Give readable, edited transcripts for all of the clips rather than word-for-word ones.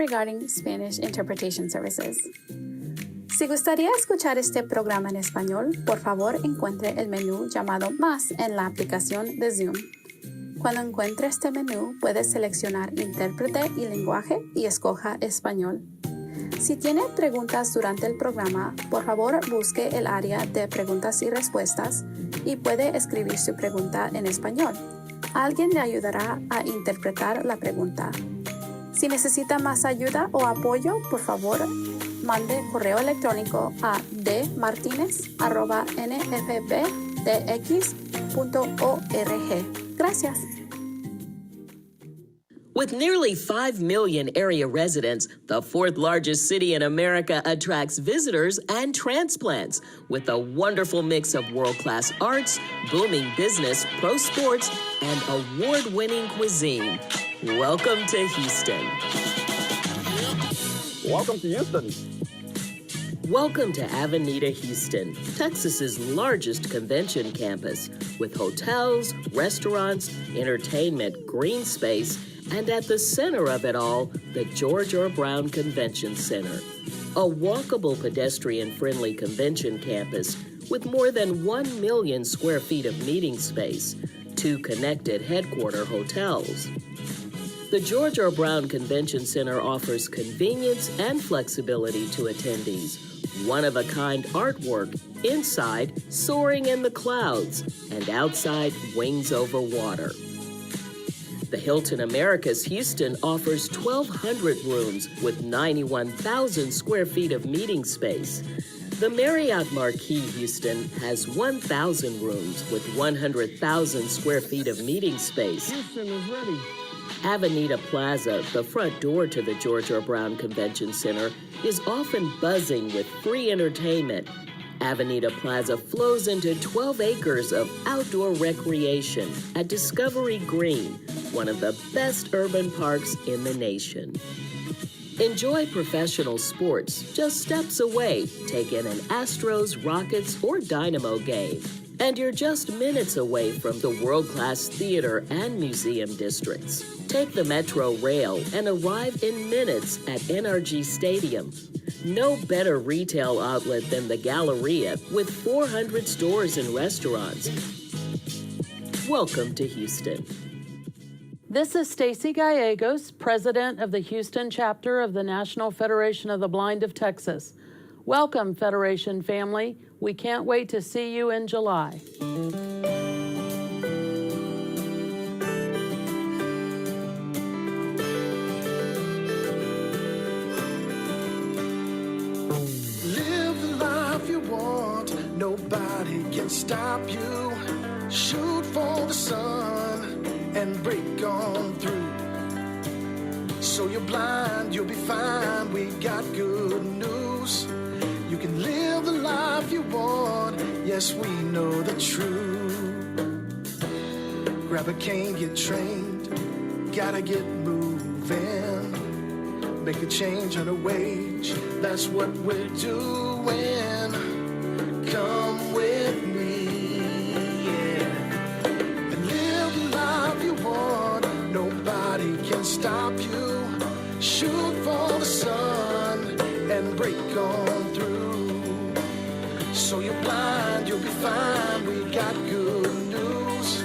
regarding Spanish interpretation services. Si gustaría escuchar este programa en español, por favor encuentre el menú llamado Más en la aplicación de Zoom. Cuando encuentre este menú, puede seleccionar Intérprete y Lenguaje y escoja Español. Si tiene preguntas durante el programa, por favor busque el área de preguntas y respuestas y puede escribir su pregunta en español. Alguien le ayudará a interpretar la pregunta. Si necesita más ayuda o apoyo, por favor, mande correo electrónico a dmartinez@nfbdx.org. Gracias. With nearly 5 million area residents, the fourth largest city in America attracts visitors and transplants with a wonderful mix of world-class arts, booming business, pro sports, and award-winning cuisine. Welcome to Houston. Welcome to Houston. Welcome to Avenida Houston, Texas's largest convention campus, with hotels, restaurants, entertainment, green space, and at the center of it all, the George R. Brown Convention Center, a walkable, pedestrian-friendly convention campus with more than 1 million square feet of meeting space, 2 connected headquarter hotels. The George R. Brown Convention Center offers convenience and flexibility to attendees, one-of-a-kind artwork inside, soaring in the clouds, and outside, wings over water. The Hilton Americas Houston offers 1,200 rooms with 91,000 square feet of meeting space. The Marriott Marquis Houston has 1,000 rooms with 100,000 square feet of meeting space. Houston is ready. Avenida Plaza, the front door to the George R. Brown Convention Center, is often buzzing with free entertainment. Avenida Plaza flows into 12 acres of outdoor recreation at Discovery Green, one of the best urban parks in the nation. Enjoy professional sports just steps away. Take in an Astros, Rockets, or Dynamo game. And you're just minutes away from the world-class theater and museum districts. Take the Metro Rail and arrive in minutes at NRG Stadium. No better retail outlet than the Galleria with 400 stores and restaurants. Welcome to Houston. This is Stacy Gallegos, president of the Houston chapter of the National Federation of the Blind of Texas. Welcome, Federation family. We can't wait to see you in July. Live the life you want, nobody can stop you. Shoot for the sun and break on through. So you're blind, you'll be fine, we got good news. You can live the life you want, yes, we know the truth. Grab a cane, get trained, gotta get moving. Make a change on a wage, that's what we're doing. Come with me, yeah. And live the life you want, nobody can stop you. Shoot for the sun and break on through. So you're blind, you'll be fine, we got good news.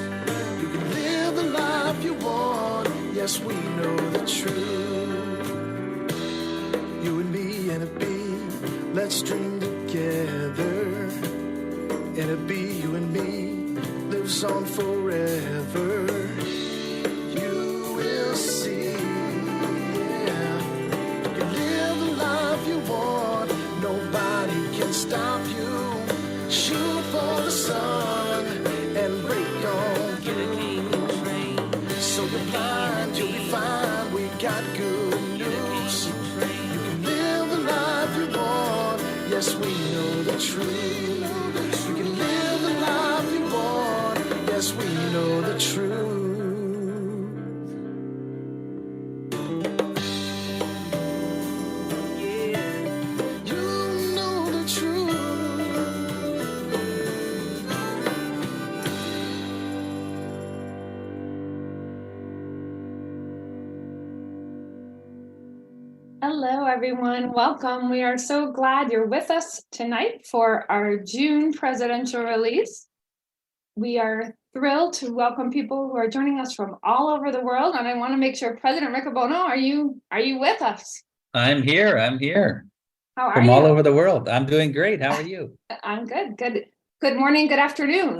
You can live the life you want, yes, we know the truth. You and me and a bee, let's dream together. And a bee, you and me, lives on forever. You will see, yeah. You can live the life you want, nobody can stop you. Shoot for the sun and break on through. So you're blind, you'll be fine, we got good news. You can live the life you want, yes, we know the truth. You can live the life you want, yes, we know the truth. Hello, everyone. Welcome. We are so glad you're with us tonight for our June presidential release. We are thrilled to welcome people who are joining us from all over the world, and I want to make sure, President Riccobono, are you with us? I'm here. How are From you? all over the world. I'm doing great. How are you? I'm good. Good morning. Good afternoon.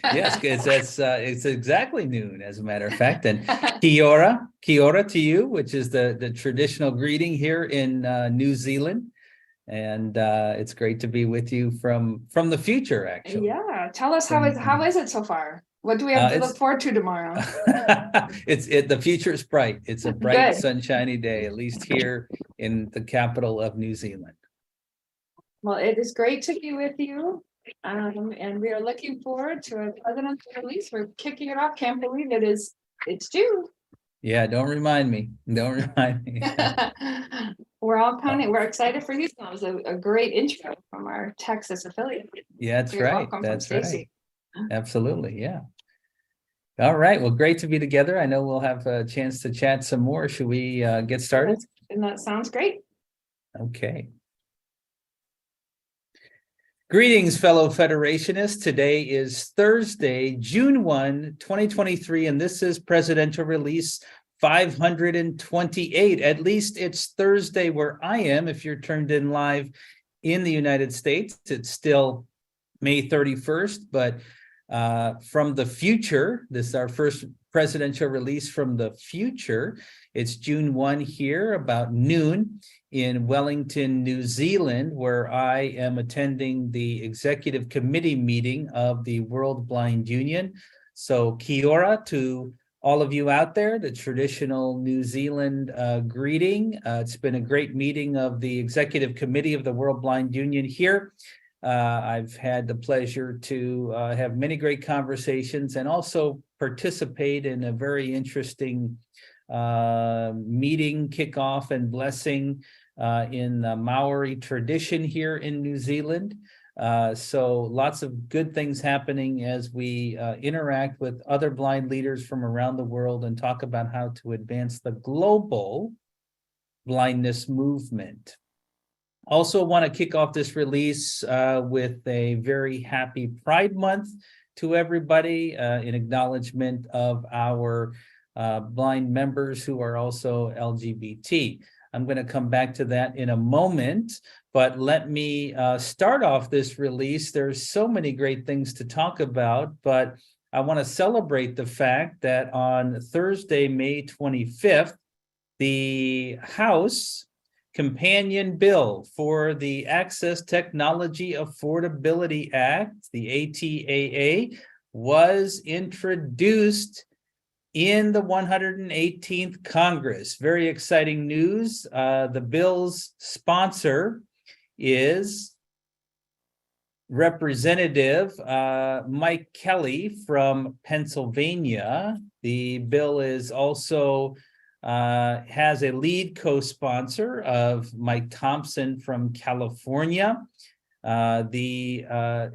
Yes, it's exactly noon, as a matter of fact. And kia ora to you, which is the traditional greeting here in New Zealand. And it's great to be with you from the future, actually. Yeah. Tell us how is it so far? What do we have to look forward to tomorrow? The future is bright. It's a bright, Good. sunshiny day, at least here in the capital of New Zealand. Well, it is great to be with you. And we are looking forward to a presidential release. We're kicking it off. Can't believe it's June. Yeah, don't remind me. We're excited for you. That was a great intro from our Texas affiliate. Yeah, that's You're right. welcome That's from Stacy. right. Absolutely. Yeah. All right. Well, great to be together. I know we'll have a chance to chat some more. Should we get started? And that sounds great. Okay. Greetings, fellow Federationists. Today is Thursday, June 1, 2023, and this is Presidential Release 528. At least it's Thursday where I am. If you're turned in live in the United States, it's still May 31st, but from the future, this is our first presidential release from the future. It's June 1 here, about noon, in Wellington, New Zealand, where I am attending the executive committee meeting of the World Blind Union. So kia ora to all of you out there, the traditional New Zealand greeting. It's been a great meeting of the executive committee of the World Blind Union here. I've had the pleasure to have many great conversations and also participate in a very interesting meeting, kickoff, and blessing in the Maori tradition here in New Zealand. So lots of good things happening as we interact with other blind leaders from around the world and talk about how to advance the global blindness movement. Also want to kick off this release with a very happy Pride Month to everybody in acknowledgement of our blind members who are also LGBT. I'm going to come back to that in a moment, but let me start off this release. There's so many great things to talk about, but I want to celebrate the fact that on Thursday, May 25th, the House companion bill for the Access Technology Affordability Act, the ATAA, was introduced in the 118th Congress. Very exciting news. The bill's sponsor is Representative Mike Kelly from Pennsylvania. The bill is also has a lead co-sponsor of Mike Thompson from California. The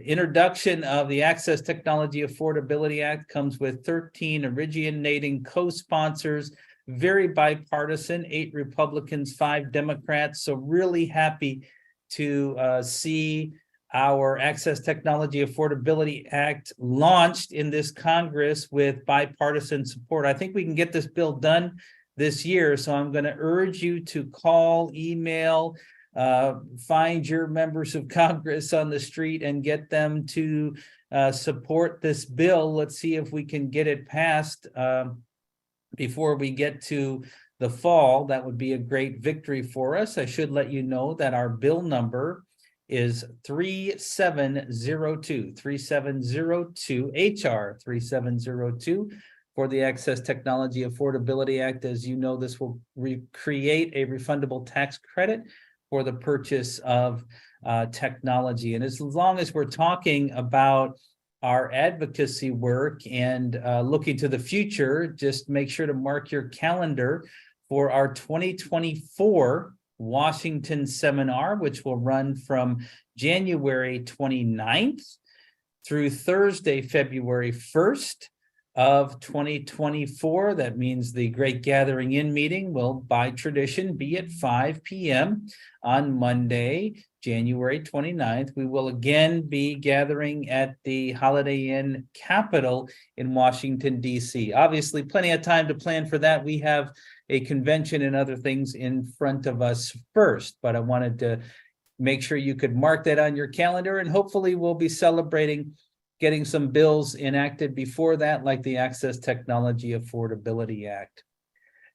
introduction of the Access Technology Affordability Act comes with 13 originating co-sponsors, very bipartisan, 8 Republicans, 5 Democrats. So really happy to see our Access Technology Affordability Act launched in this Congress with bipartisan support. I think we can get this bill done this year. So I'm going to urge you to call, email, find your members of Congress on the street and get them to support this bill. Let's see if we can get it passed before we get to the fall. That would be a great victory for us. I should let you know that our bill number is 3702, HR 3702. For the Access Technology Affordability Act. As you know, this will create a refundable tax credit for the purchase of technology. And as long as we're talking about our advocacy work and looking to the future, just make sure to mark your calendar for our 2024 Washington seminar, which will run from January 29th through Thursday, February 1st. of 2024. That means the Great Gathering In meeting will, by tradition, be at 5 p.m. on Monday, January 29th. We will again be gathering at the Holiday Inn Capitol in Washington, D.C. Obviously, plenty of time to plan for that. We have a convention and other things in front of us first, but I wanted to make sure you could mark that on your calendar, and hopefully we'll be celebrating getting some bills enacted before that, like the Access Technology Affordability Act.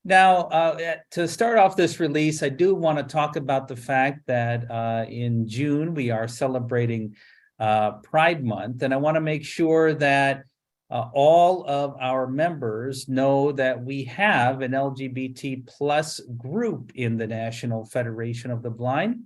Now, to start off this release, I do want to talk about the fact that in June, we are celebrating Pride Month, and I want to make sure that all of our members know that we have an LGBT plus group in the National Federation of the Blind.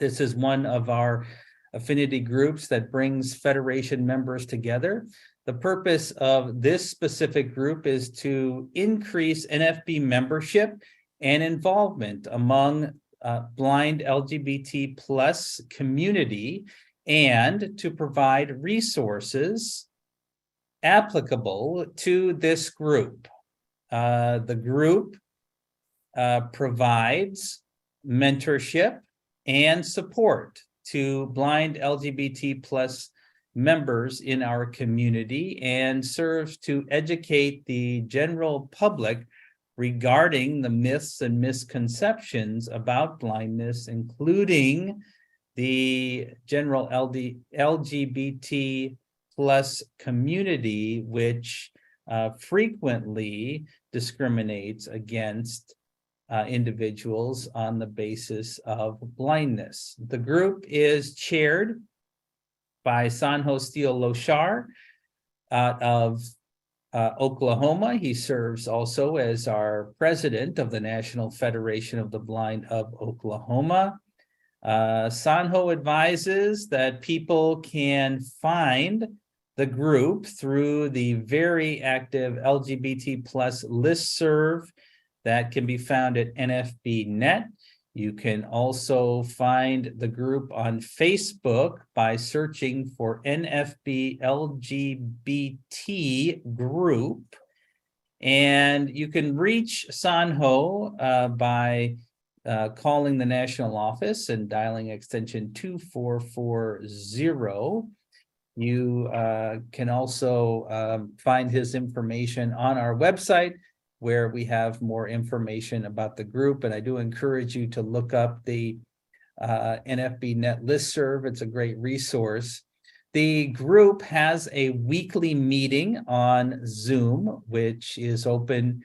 This is one of our affinity groups that brings Federation members together. The purpose of this specific group is to increase NFB membership and involvement among blind LGBT plus community, and to provide resources applicable to this group. The group provides mentorship and support to blind LGBT plus members in our community, and serves to educate the general public regarding the myths and misconceptions about blindness, including the general LGBT plus community, which frequently discriminates against individuals on the basis of blindness. The group is chaired by Sanho Steele Loshar out of Oklahoma. He serves also as our president of the National Federation of the Blind of Oklahoma. Sanho advises that people can find the group through the very active LGBT plus listserv that can be found at NFB.net. You can also find the group on Facebook by searching for NFB LGBT group. And you can reach Sanho by calling the national office and dialing extension 2440. You can also find his information on our website, where we have more information about the group. And I do encourage you to look up the NFB.net listserv. It's a great resource. The group has a weekly meeting on Zoom, which is open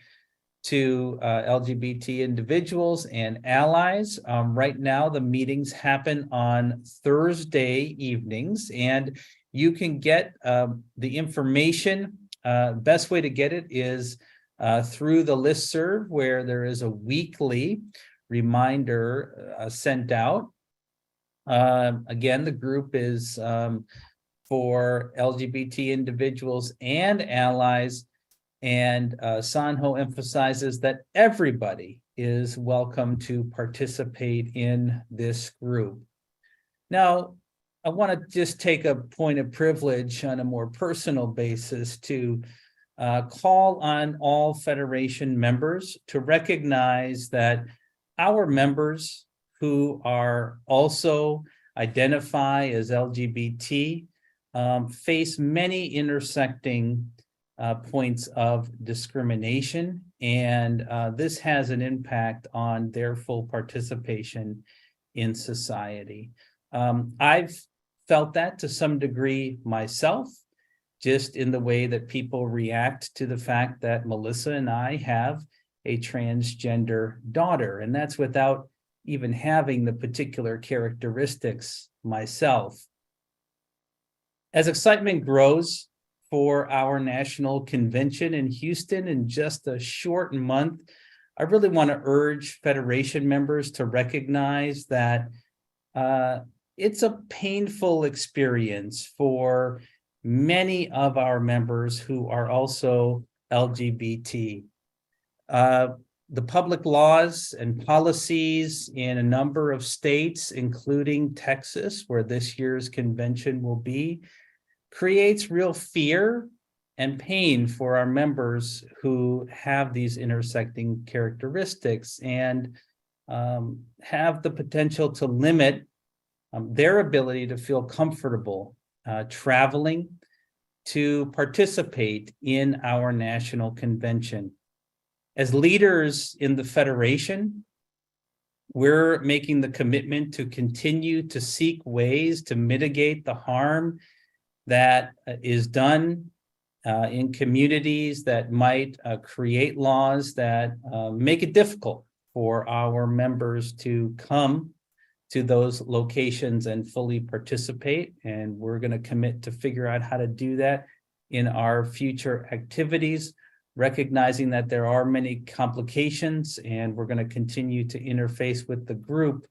to LGBT individuals and allies. Right now, the meetings happen on Thursday evenings, and you can get the information. Best way to get it is through the listserv, where there is a weekly reminder sent out. Again, the group is for LGBT individuals and allies, and Sanho emphasizes that everybody is welcome to participate in this group. Now, I want to just take a point of privilege on a more personal basis to call on all Federation members to recognize that our members who are also identify as LGBT face many intersecting points of discrimination, and this has an impact on their full participation in society. I've felt that to some degree myself, just in the way that people react to the fact that Melissa and I have a transgender daughter, and that's without even having the particular characteristics myself. As excitement grows for our national convention in Houston in just a short month, I really want to urge Federation members to recognize that it's a painful experience for many of our members who are also LGBT. The public laws and policies in a number of states, including Texas, where this year's convention will be, creates real fear and pain for our members who have these intersecting characteristics and have the potential to limit their ability to feel comfortable traveling to participate in our national convention. As leaders in the Federation, we're making the commitment to continue to seek ways to mitigate the harm that is done in communities that might create laws that make it difficult for our members to come to those locations and fully participate. And we're going to commit to figure out how to do that in our future activities, recognizing that there are many complications, and we're going to continue to interface with the group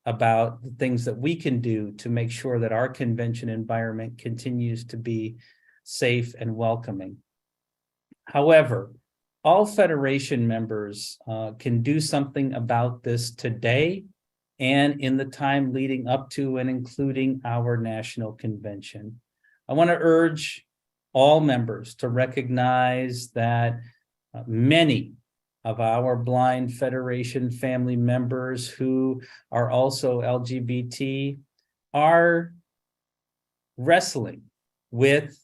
about the things that we can do to make sure that our convention environment continues to be safe and welcoming. However, all Federation members can do something about this today and in the time leading up to and including our national convention. I want to urge all members to recognize that many of our blind Federation family members who are also LGBT are wrestling with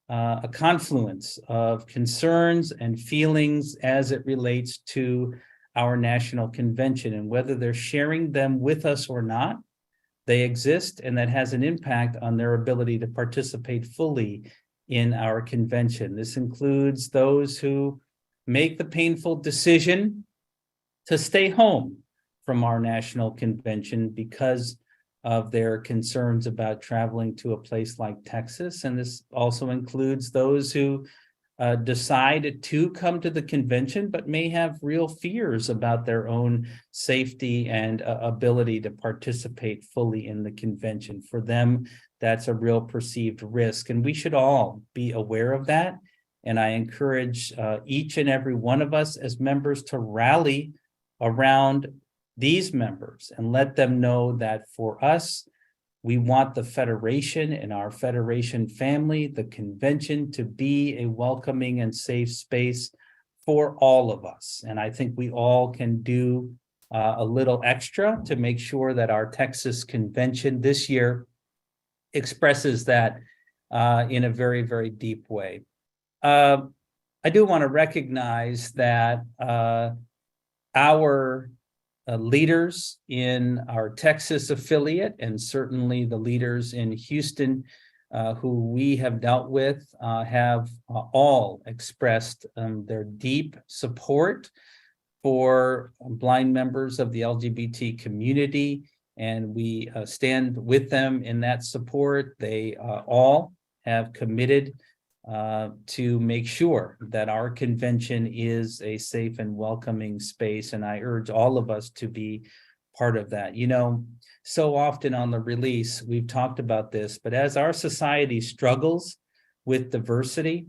a confluence of concerns and feelings as it relates to our national convention, and whether they're sharing them with us or not, they exist, and that has an impact on their ability to participate fully in our convention. This includes those who make the painful decision to stay home from our national convention because of their concerns about traveling to a place like Texas. And this also includes those who decide to come to the convention, but may have real fears about their own safety and ability to participate fully in the convention. For them, that's a real perceived risk, and we should all be aware of that. And I encourage each and every one of us as members to rally around these members and let them know that for us, we want the Federation and our Federation family, the convention, to be a welcoming and safe space for all of us. And I think we all can do a little extra to make sure that our Texas convention this year expresses that in a very, very deep way. I do want to recognize that our leaders in our Texas affiliate, and certainly the leaders in Houston who we have dealt with, have all expressed their deep support for blind members of the LGBT community, and we stand with them in that support. They all have committed to make sure that our convention is a safe and welcoming space. And I urge all of us to be part of that. You know, so often on the release, we've talked about this, but as our society struggles with diversity,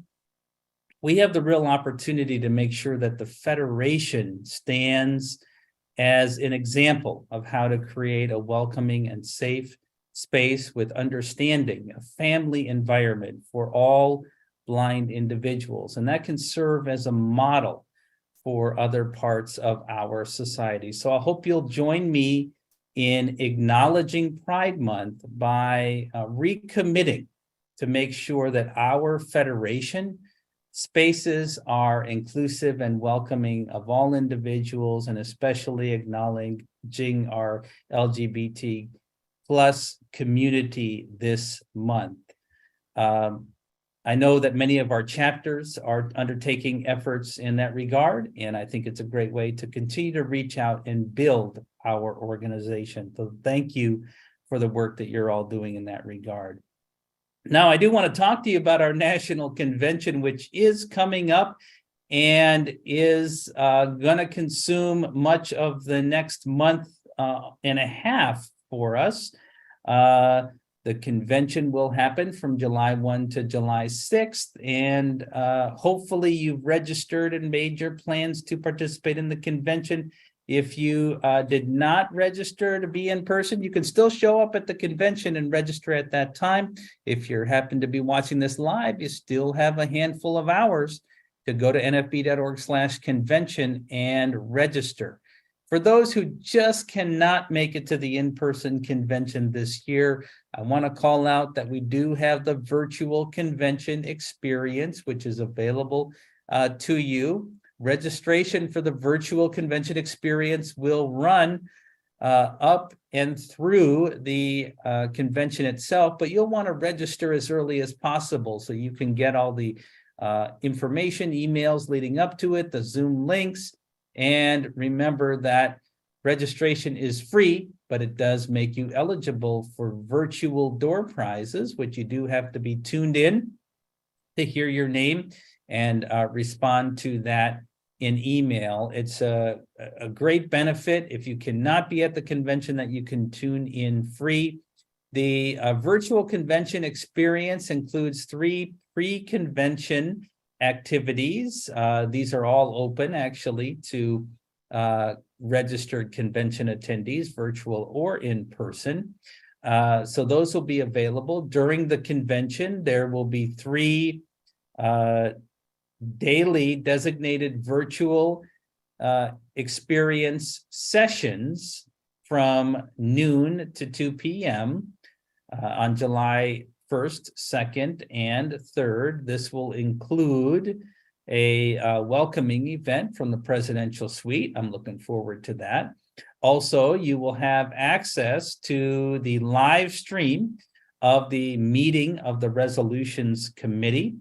we have the real opportunity to make sure that the Federation stands as an example of how to create a welcoming and safe space with understanding, a family environment for all blind individuals. And that can serve as a model for other parts of our society. So I hope you'll join me in acknowledging Pride Month by recommitting to make sure that our Federation spaces are inclusive and welcoming of all individuals, and especially acknowledging our LGBT plus community this month. I know that many of our chapters are undertaking efforts in that regard, and I think it's a great way to continue to reach out and build our organization. So thank you for the work that you're all doing in that regard. Now, I do want to talk to you about our national convention, which is coming up and is going to consume much of the next month and a half for us. The convention will happen from July 1 to July 6th, and hopefully you've registered and made your plans to participate in the convention. If you did not register to be in person, you can still show up at the convention and register at that time. If you happen to be watching this live, you still have a handful of hours to go to nfb.org/convention and register. For those who just cannot make it to the in-person convention this year, I want to call out that we do have the virtual convention experience, which is available to you. Registration for the virtual convention experience will run up and through the convention itself, but you'll want to register as early as possible so you can get all the information, emails leading up to it, the Zoom links. And remember that registration is free, but it does make you eligible for virtual door prizes, which you do have to be tuned in to hear your name and respond to that in email. It's a great benefit if you cannot be at the convention that you can tune in free. The virtual convention experience includes 3 pre-convention activities. These are all open actually to registered convention attendees, virtual or in person. So those will be available during the convention. There will be 3 daily designated virtual experience sessions from noon to 2 p.m. On July 1st, 2nd, and 3rd. This will include a welcoming event from the presidential suite. I'm looking forward to that. Also, you will have access to the live stream of the meeting of the Resolutions Committee.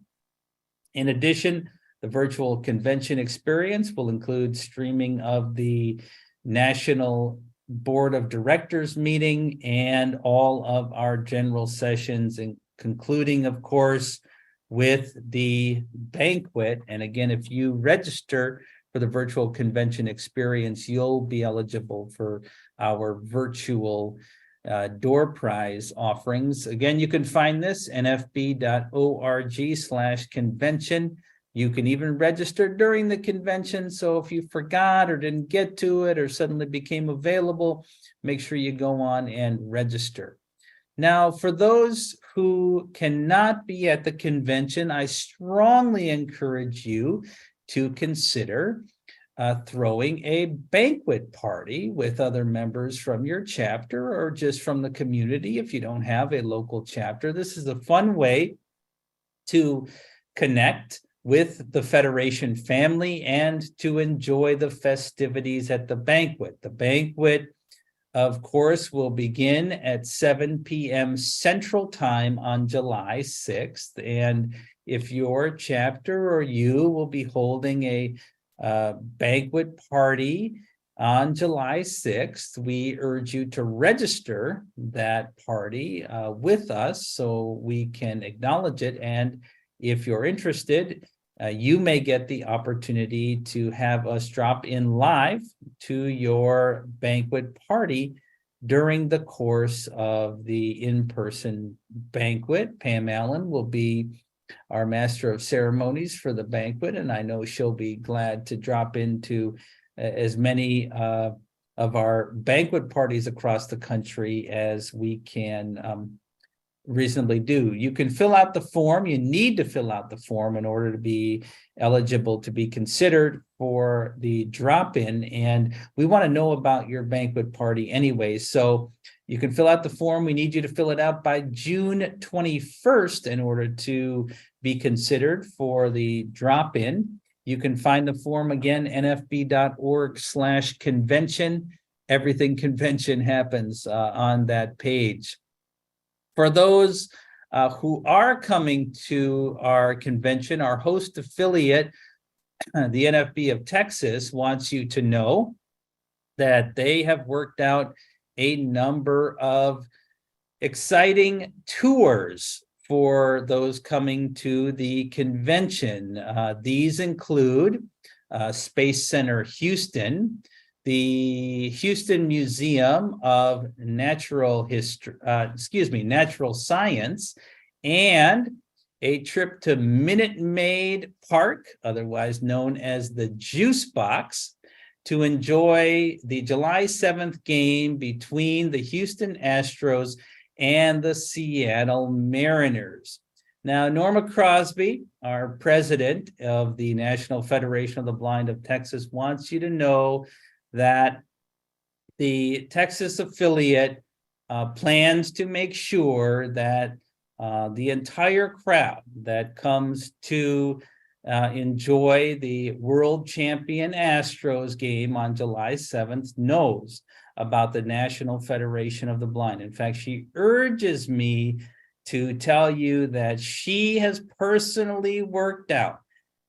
In addition, the virtual convention experience will include streaming of the National Board of Directors meeting and all of our general sessions, and concluding, of course, with the banquet. And again, if you register for the virtual convention experience, you'll be eligible for our virtual door prize offerings. Again, you can find this nfb.org/convention. You can even register during the convention. So if you forgot or didn't get to it or suddenly became available, make sure you go on and register. Now, for those who cannot be at the convention, I strongly encourage you to consider throwing a banquet party with other members from your chapter or just from the community if you don't have a local chapter. This is a fun way to connect with the Federation family and to enjoy the festivities at the banquet. The banquet, of course, will begin at 7 p.m. Central Time on July 6th. And if your chapter or you will be holding a banquet party on July 6th, we urge you to register that party with us so we can acknowledge it. And if you're interested, you may get the opportunity to have us drop in live to your banquet party during the course of the in-person banquet. Pam Allen will be our master of ceremonies for the banquet, and I know she'll be glad to drop into as many of our banquet parties across the country as we can reasonably do. You can fill out the form. You need to fill out the form in order to be eligible to be considered for the drop-in, and we want to know about your banquet party anyway. So you can fill out the form. We need you to fill it out by June 21st in order to be considered for the drop-in. You can find the form again, nfb.org/convention. Everything convention happens on that page. For those who are coming to our convention, our host affiliate, the NFB of Texas, wants you to know that they have worked out a number of exciting tours for those coming to the convention. These include Space Center Houston, the Houston Museum of Natural Science, and a trip to Minute Maid Park, otherwise known as the Juice Box. to enjoy the July 7th game between the Houston Astros and the Seattle Mariners. Now, Norma Crosby, our president of the National Federation of the Blind of Texas, wants you to know that the Texas affiliate plans to make sure that the entire crowd that comes to enjoy the world champion Astros game on July 7th knows about the National Federation of the Blind. In fact, she urges me to tell you that she has personally worked out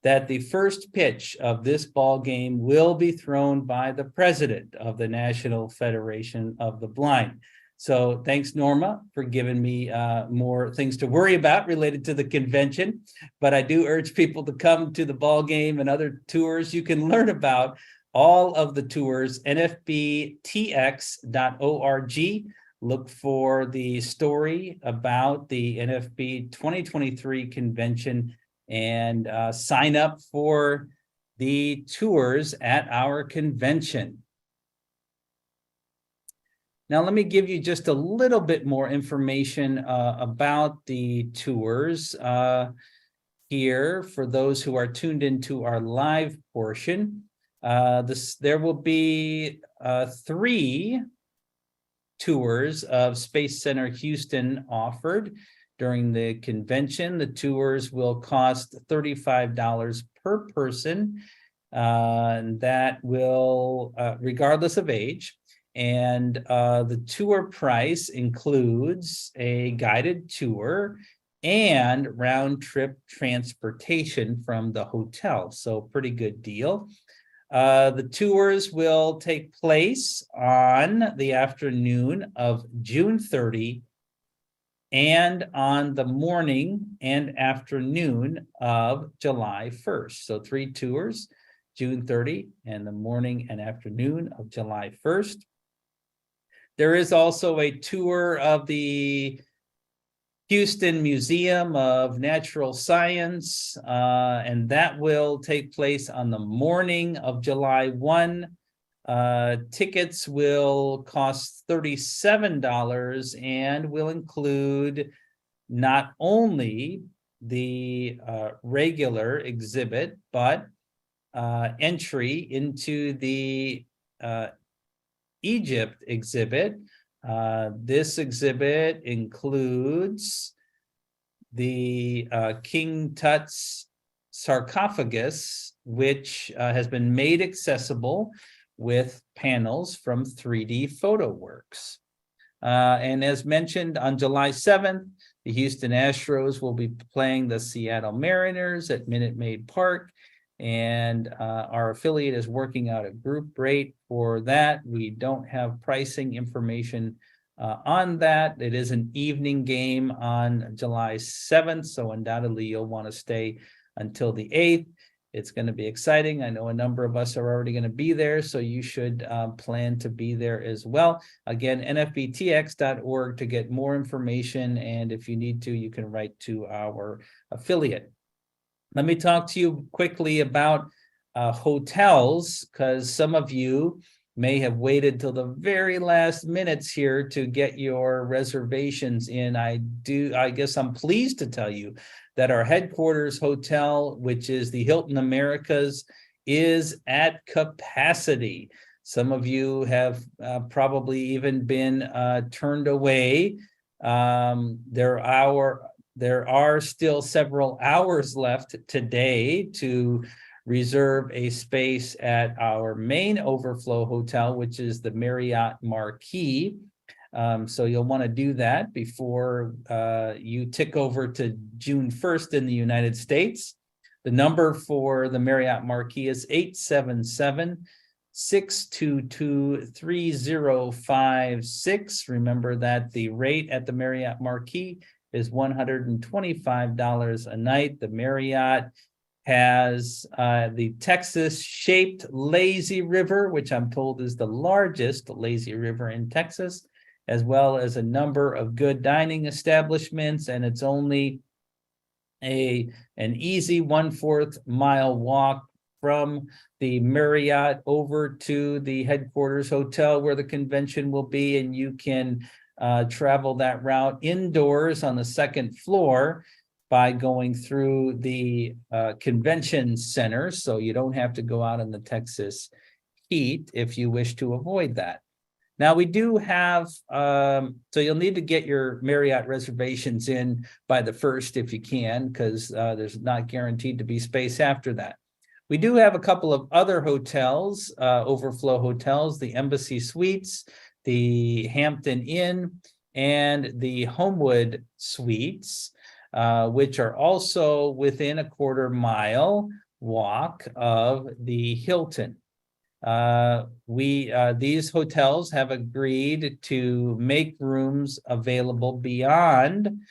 that the first pitch of this ball game will be thrown by the president of the National Federation of the Blind. So thanks, Norma, for giving me more things to worry about related to the convention. But I do urge people to come to the ball game and other tours. You can learn about all of the tours, nfbtx.org. Look for the story about the NFB 2023 convention and sign up for the tours at our convention. Now, let me give you just a little bit more information about the tours here for those who are tuned into our live portion. There will be 3 tours of Space Center Houston offered during the convention. The tours will cost $35 per person. That will, regardless of age. And the tour price includes a guided tour and round-trip transportation from the hotel. So pretty good deal. The tours will take place on the afternoon of June 30 and on the morning and afternoon of July 1st. So 3 tours, June 30 and the morning and afternoon of July 1st. There is also a tour of the Houston Museum of Natural Science, and that will take place on the morning of July 1. Tickets will cost $37 and will include not only the regular exhibit, but entry into the Egypt exhibit. This exhibit includes the King Tut's sarcophagus, which has been made accessible with panels from 3D PhotoWorks. And as mentioned, on July 7th, the Houston Astros will be playing the Seattle Mariners at Minute Maid Park. And our affiliate is working out a group rate for that. We don't have pricing information on that. It is an evening game on July 7th, so undoubtedly you'll want to stay until the 8th. It's going to be exciting. I know a number of us are already going to be there, so you should plan to be there as well. Again, nfbtx.org to get more information, and if you need to, you can write to our affiliate. Let me talk to you quickly about hotels, because some of you may have waited till the very last minutes here to get your reservations in. I guess I'm pleased to tell you that our headquarters hotel, which is the Hilton Americas, is at capacity. Some of you have probably even been turned away. There are still several hours left today to reserve a space at our main overflow hotel, which is the Marriott Marquis. So you'll want to do that before you tick over to June 1st in the United States. The number for the Marriott Marquis is 877-622-3056. Remember that the rate at the Marriott Marquis is $125 a night. The Marriott has the Texas-shaped lazy river, which I'm told is the largest lazy river in Texas, as well as a number of good dining establishments, and it's only an easy 1/4 mile walk from the Marriott over to the headquarters hotel where the convention will be, and you can travel that route indoors on the second floor by going through the convention center. So you don't have to go out in the Texas heat if you wish to avoid that. Now we do have, so you'll need to get your Marriott reservations in by the 1st if you can, because there's not guaranteed to be space after that. We do have a couple of other hotels, overflow hotels, the Embassy Suites, the Hampton Inn, and the Homewood Suites, which are also within a quarter-mile walk of the Hilton. These hotels have agreed to make rooms available beyond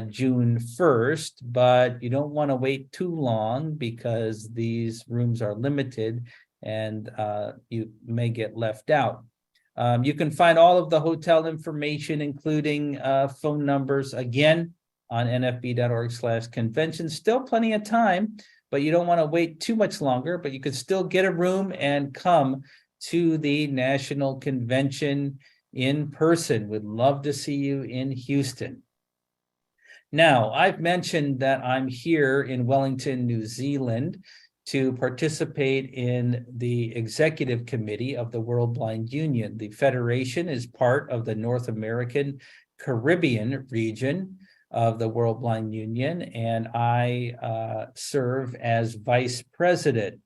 June 1st, but you don't want to wait too long because these rooms are limited and you may get left out. You can find all of the hotel information, including phone numbers, again, on nfb.org/convention. Still plenty of time, but you don't want to wait too much longer, but you could still get a room and come to the National Convention in person. We'd love to see you in Houston. Now, I've mentioned that I'm here in Wellington, New Zealand, to participate in the executive committee of the World Blind Union. The Federation is part of the North American Caribbean region of the World Blind Union, and I serve as vice president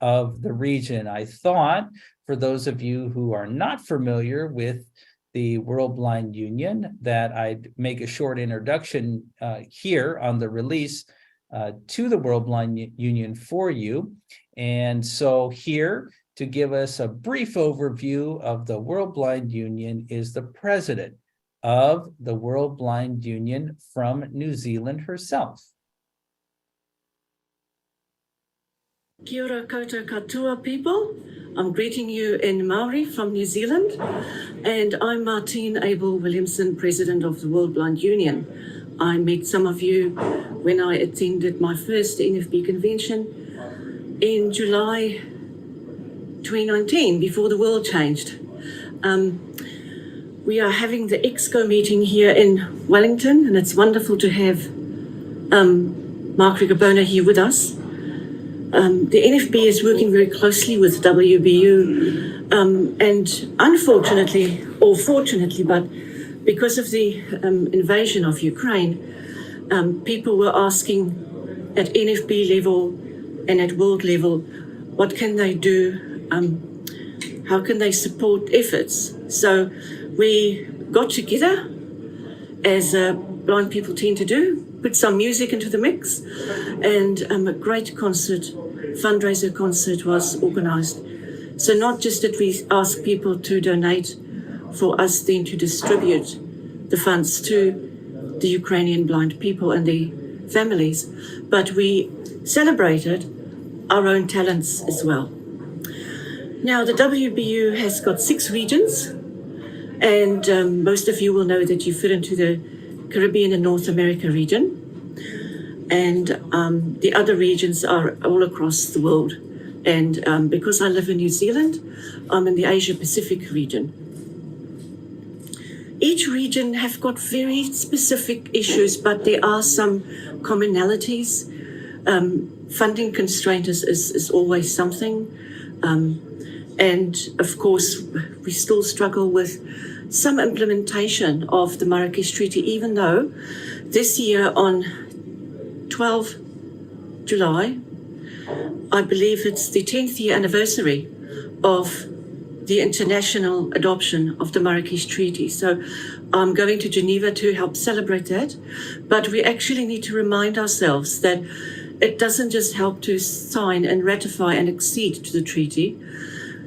of the region. I thought, for those of you who are not familiar with the World Blind Union, that I'd make a short introduction here on the release to the World Blind Union for you. And so here to give us a brief overview of the World Blind Union is the president of the World Blind Union from New Zealand herself. Kia ora koutou katoa, people. I'm greeting you in Maori from New Zealand, and I'm Martine Abel Williamson, President of the World Blind Union. I met some of you when I attended my first NFB convention in July 2019, before the world changed. We are having the EXCO meeting here in Wellington, and it's wonderful to have Mark Rigabona here with us. The NFB is working very closely with WBU, and unfortunately, or fortunately, but because of the invasion of Ukraine, people were asking at NFB level and at world level, what can they do? How can they support efforts? So we got together, as blind people tend to do, put some music into the mix, and a great concert, fundraiser concert was organized. So not just that we ask people to donate for us then to distribute the funds to the Ukrainian blind people and their families, but we celebrated our own talents as well. Now, the WBU has got 6 regions, and most of you will know that you fit into the Caribbean and North America region, and the other regions are all across the world. And because I live in New Zealand, I'm in the Asia Pacific region. Each region have got very specific issues, but there are some commonalities. Funding constraint is always something. And of course, we still struggle with some implementation of the Marrakesh Treaty, even though this year on 12 July, I believe it's the 10th year anniversary of the international adoption of the Marrakesh Treaty. So I'm going to Geneva to help celebrate that. But we actually need to remind ourselves that it doesn't just help to sign and ratify and accede to the treaty.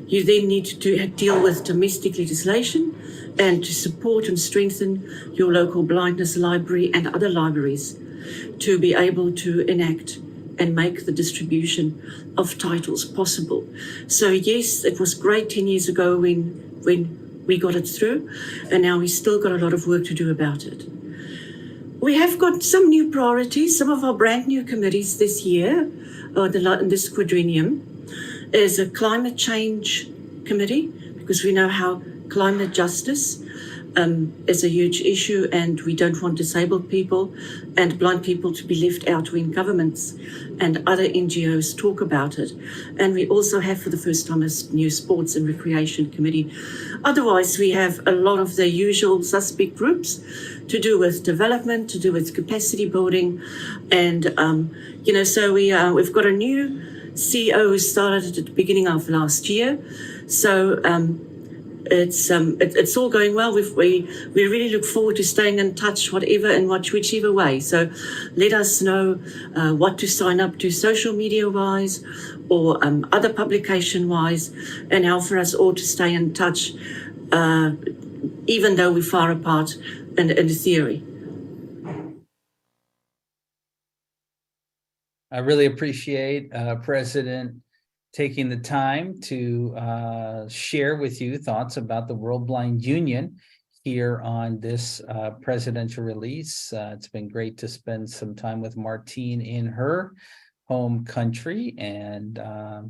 You then need to deal with domestic legislation and to support and strengthen your local blindness library and other libraries to be able to enact and make the distribution of titles possible. So yes, it was great 10 years ago when we got it through, and now we still got a lot of work to do about it. We have got some new priorities. Some of our brand new committees this year, in this quadrennium, is a climate change committee, because we know how climate justice is a huge issue, and we don't want disabled people and blind people to be left out when governments and other NGOs talk about it. And we also have, for the first time, a new sports and recreation committee. Otherwise, we have a lot of the usual suspect groups to do with development, to do with capacity building, and so we've got a new CEO who started at the beginning of last year. So it's all going well. We really look forward to staying in touch, whichever way. So let us know what to sign up to social media wise or other publication wise, and how for us all to stay in touch, even though we're far apart in theory. I really appreciate President taking the time to share with you thoughts about the World Blind Union here on this presidential release. It's been great to spend some time with Martine in her home country, and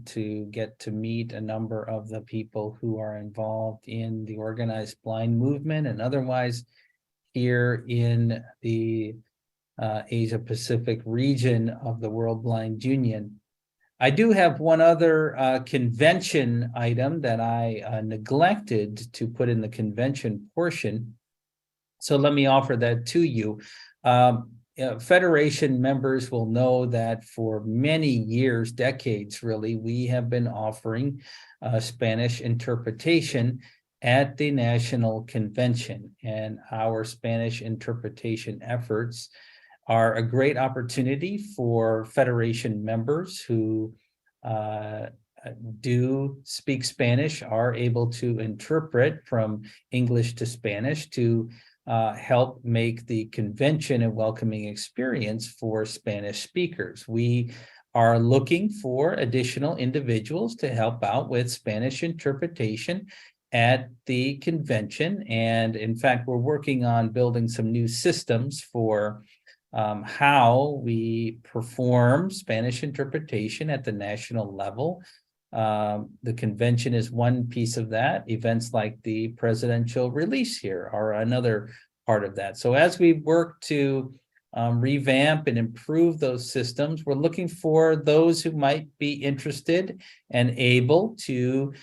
to get to meet a number of the people who are involved in the organized blind movement and otherwise here in the Asia Pacific region of the World Blind Union. I do have one other convention item that I neglected to put in the convention portion. So let me offer that to you. Federation members will know that for many years, decades really, we have been offering Spanish interpretation at the National Convention, and our Spanish interpretation efforts are a great opportunity for Federation members who do speak Spanish, are able to interpret from English to Spanish to help make the convention a welcoming experience for Spanish speakers. We are looking for additional individuals to help out with Spanish interpretation at the convention. And in fact, we're working on building some new systems for how we perform Spanish interpretation at the national level. The convention is one piece of that. Events like the presidential release here are another part of that. So as we work to revamp and improve those systems, we're looking for those who might be interested and able to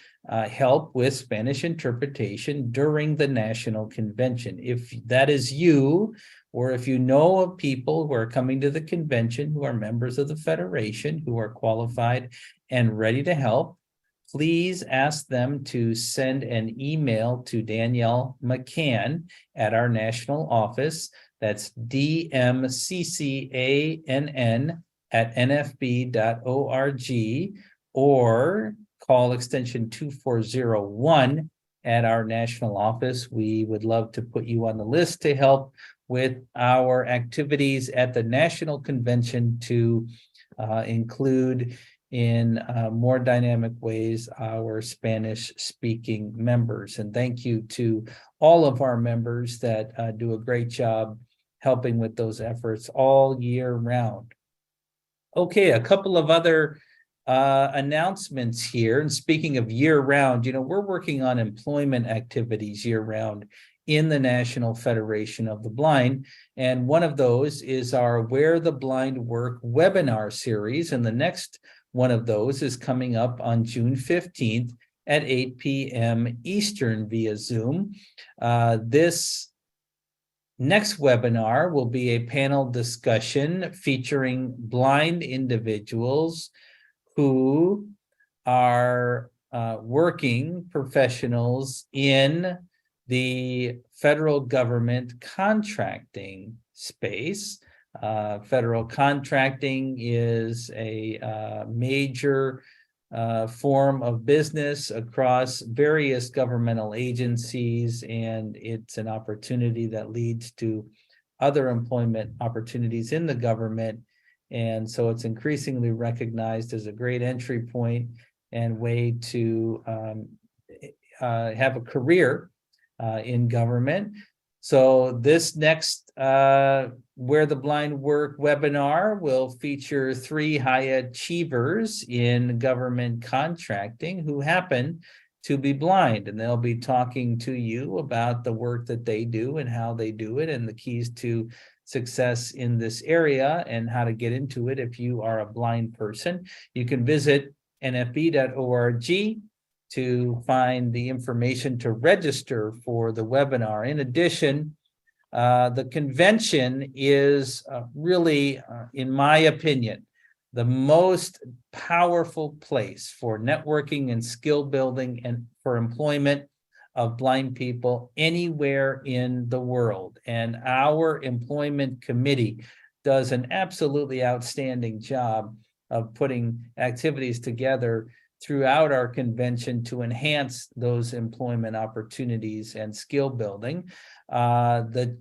help with Spanish interpretation during the national convention. If that is you, or if you know of people who are coming to the convention who are members of the Federation, who are qualified and ready to help, please ask them to send an email to Danielle McCann at our national office. That's dmccann@nfb.org, or call extension 2401 at our national office. We would love to put you on the list to help with our activities at the National Convention to include in more dynamic ways our Spanish-speaking members. And thank you to all of our members that do a great job helping with those efforts all year round. Okay, a couple of other announcements here. And speaking of year round, we're working on employment activities year round in the National Federation of the Blind. And one of those is our Where the Blind Work webinar series. And the next one of those is coming up on June 15th at 8 p.m. Eastern via Zoom. This next webinar will be a panel discussion featuring blind individuals who are working professionals in the federal government contracting space. Federal contracting is a major form of business across various governmental agencies, and it's an opportunity that leads to other employment opportunities in the government. And so it's increasingly recognized as a great entry point and way to have a career in government. So this next Where the Blind Work webinar will feature 3 high achievers in government contracting who happen to be blind, and they'll be talking to you about the work that they do and how they do it and the keys to success in this area and how to get into it if you are a blind person. You can visit nfb.org to find the information to register for the webinar. In addition, the convention is really, in my opinion, the most powerful place for networking and skill building and for employment of blind people anywhere in the world. And our employment committee does an absolutely outstanding job of putting activities together throughout our convention to enhance those employment opportunities and skill building. The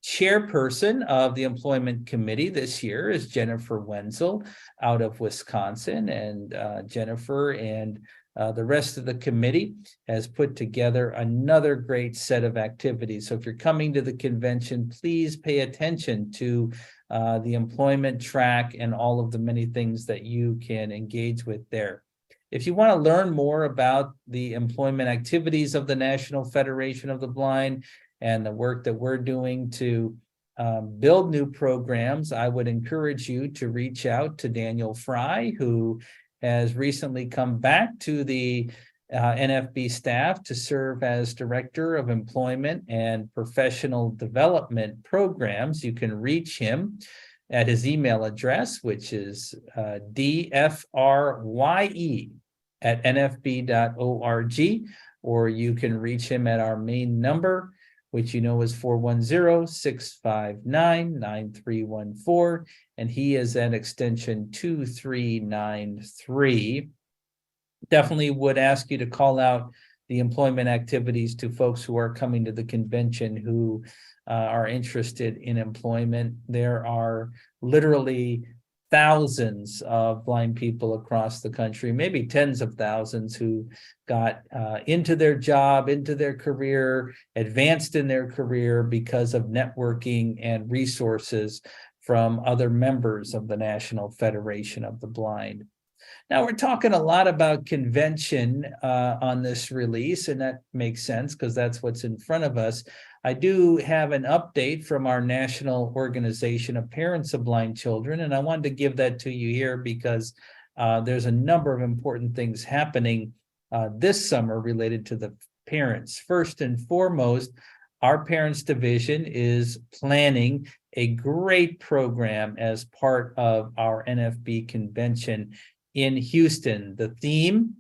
chairperson of the employment committee this year is Jennifer Wenzel out of Wisconsin, and Jennifer and the rest of the committee has put together another great set of activities. So if you're coming to the convention, please pay attention to the employment track and all of the many things that you can engage with there. If you want to learn more about the employment activities of the National Federation of the Blind and the work that we're doing to build new programs, I would encourage you to reach out to Daniel Fry, who has recently come back to the NFB staff to serve as Director of Employment and Professional Development Programs. You can reach him at his email address, which is dfrye@nfb.org, or you can reach him at our main number, which you know is 410-659-9314, and he is at extension 2393. Definitely would ask you to call out the employment activities to folks who are coming to the convention who are interested in employment. There are literally thousands of blind people across the country, maybe tens of thousands, who got into their job, into their career, advanced in their career because of networking and resources from other members of the National Federation of the Blind. Now, we're talking a lot about convention on this release, and that makes sense because that's what's in front of us. I do have an update from our National Organization of Parents of Blind Children, and I wanted to give that to you here because there's a number of important things happening this summer related to the parents. First and foremost, our Parents Division is planning a great program as part of our NFB convention in Houston. The theme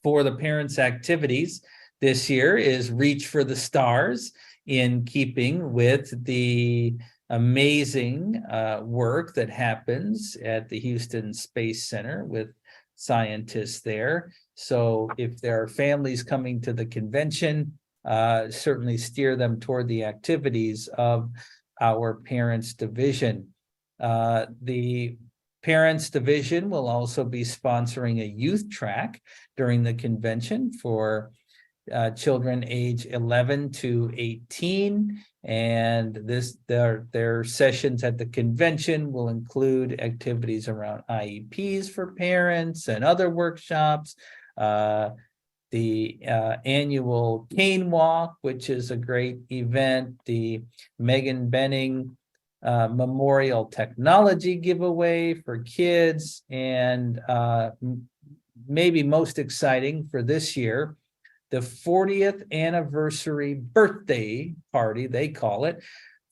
for the parents' activities this year is Reach for the Stars, in keeping with the amazing work that happens at the Houston Space Center with scientists there. So if there are families coming to the convention, certainly steer them toward the activities of our Parents Division. The Parents Division will also be sponsoring a youth track during the convention for children age 11 to 18, and their sessions at the convention will include activities around IEPs for parents and other workshops. The annual Cane Walk, which is a great event, the Megan Benning Memorial Technology Giveaway for kids, and maybe most exciting for this year, the 40th anniversary birthday party, they call it,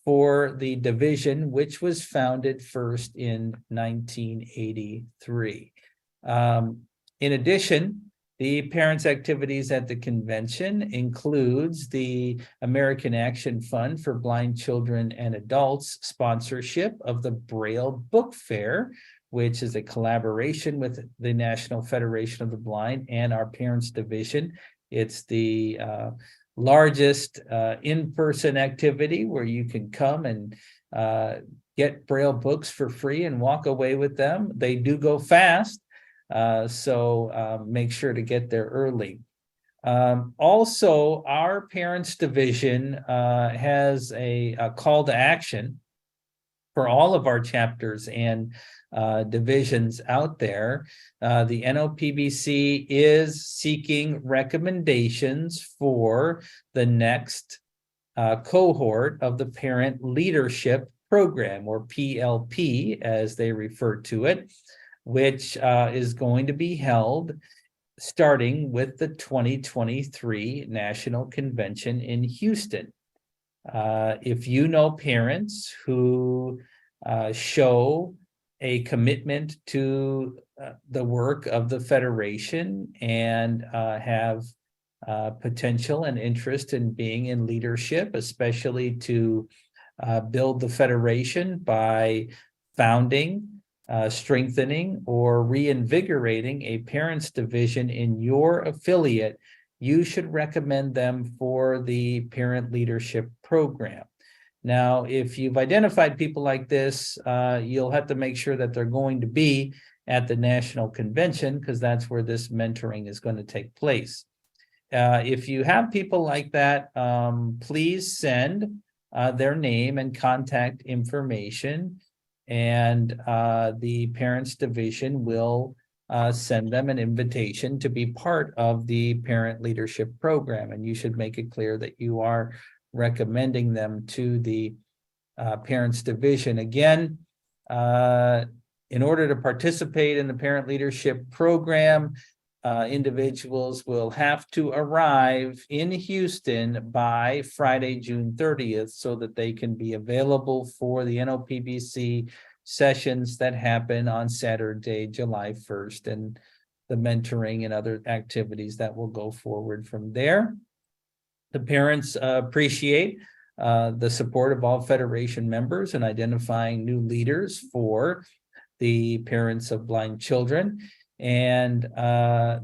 for the division, which was founded first in 1983. In addition, the parents' activities at the convention includes the American Action Fund for Blind Children and Adults sponsorship of the Braille Book Fair, which is a collaboration with the National Federation of the Blind and our Parents Division. It's the largest in-person activity where you can come and get Braille books for free and walk away with them. They do go fast. So make sure to get there early. Also, our Parents Division has a call to action for all of our chapters and divisions out there. The NOPBC is seeking recommendations for the next cohort of the Parent Leadership Program, or PLP, as they refer to it, which is going to be held starting with the 2023 National Convention in Houston. If you know parents who show a commitment to the work of the Federation and have potential and interest in being in leadership, especially to build the Federation by founding, strengthening, or reinvigorating a parents division in your affiliate, you should recommend them for the Parent Leadership Program. Now, if you've identified people like this, you'll have to make sure that they're going to be at the National Convention, because that's where this mentoring is going to take place. If you have people like that, please send their name and contact information, and the Parents Division will send them an invitation to be part of the Parent Leadership Program. And you should make it clear that you are recommending them to the Parents Division. Again, in order to participate in the Parent Leadership Program, individuals will have to arrive in Houston by Friday, June 30th, so that they can be available for the NOPBC sessions that happen on Saturday, July 1st, and the mentoring and other activities that will go forward from there. The parents appreciate the support of all Federation members in identifying new leaders for the parents of blind children. And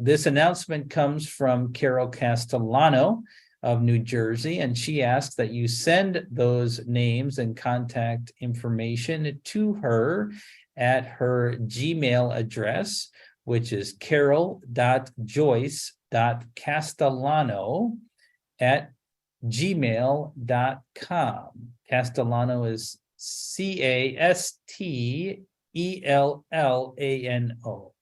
this announcement comes from Carol Castellano of New Jersey, and she asks that you send those names and contact information to her at her Gmail address, which is carol.joyce.castellano@gmail.com. Castellano is Castellano.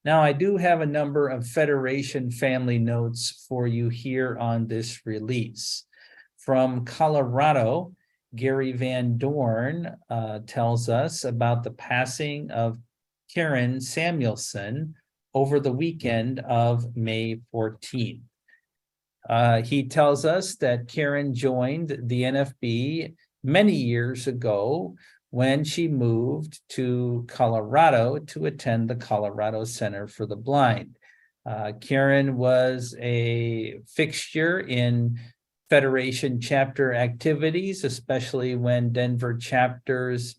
Now, I do have a number of Federation family notes for you here on this release. From Colorado, Gary Van Dorn tells us about the passing of Karen Samuelson over the weekend of May 14th. He tells us that Karen joined the NFB many years ago when she moved to Colorado to attend the Colorado Center for the Blind. Karen was a fixture in Federation chapter activities, especially when Denver chapters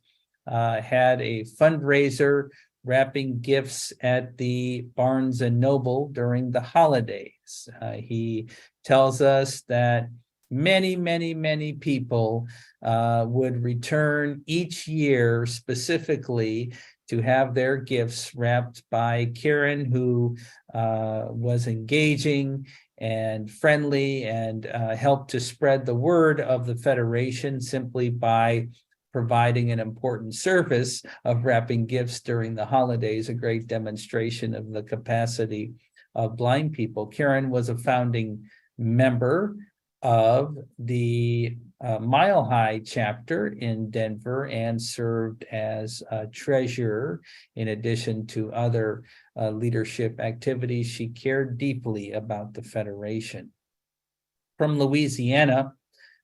had a fundraiser wrapping gifts at the Barnes and Noble during the holidays. He tells us that many people would return each year specifically to have their gifts wrapped by Karen, who was engaging and friendly and helped to spread the word of the Federation simply by providing an important service of wrapping gifts during the holidays, a great demonstration of the capacity of blind people. Karen was a founding member of the Mile High chapter in Denver and served as treasurer in addition to other leadership activities. She cared deeply about the Federation. From Louisiana,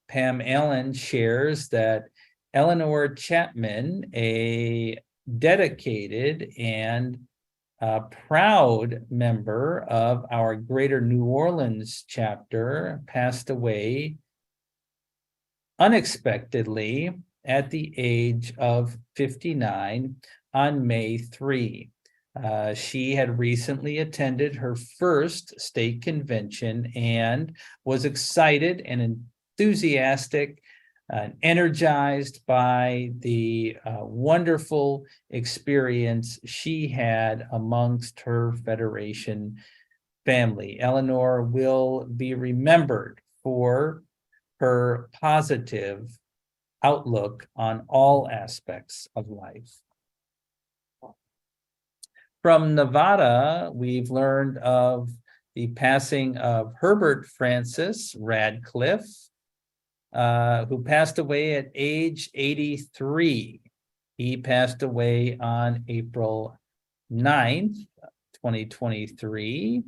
Pam Allen shares that Eleanor Chapman, a dedicated and proud member of our Greater New Orleans chapter, passed away unexpectedly at the age of 59 on May 3. She had recently attended her first state convention and was excited and enthusiastic energized by the wonderful experience she had amongst her Federation family. Eleanor will be remembered for her positive outlook on all aspects of life. From Nevada, we've learned of the passing of Herbert Francis Radcliffe, who passed away at age 83. He passed away on April 9th, 2023,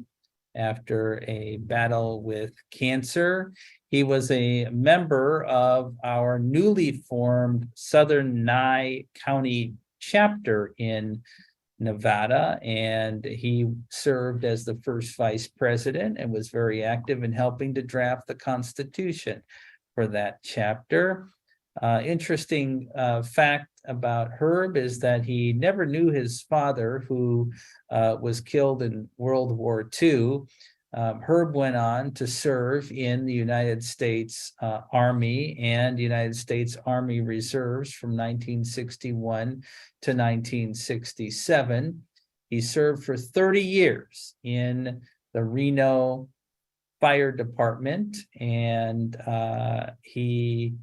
after a battle with cancer. He was a member of our newly formed Southern Nye County chapter in Nevada, and he served as the first vice president and was very active in helping to draft the Constitution for that chapter. Interesting fact about Herb is that he never knew his father, who was killed in World War II. Herb went on to serve in the United States Army and United States Army Reserves from 1961 to 1967. He served for 30 years in the Reno Fire Department, and he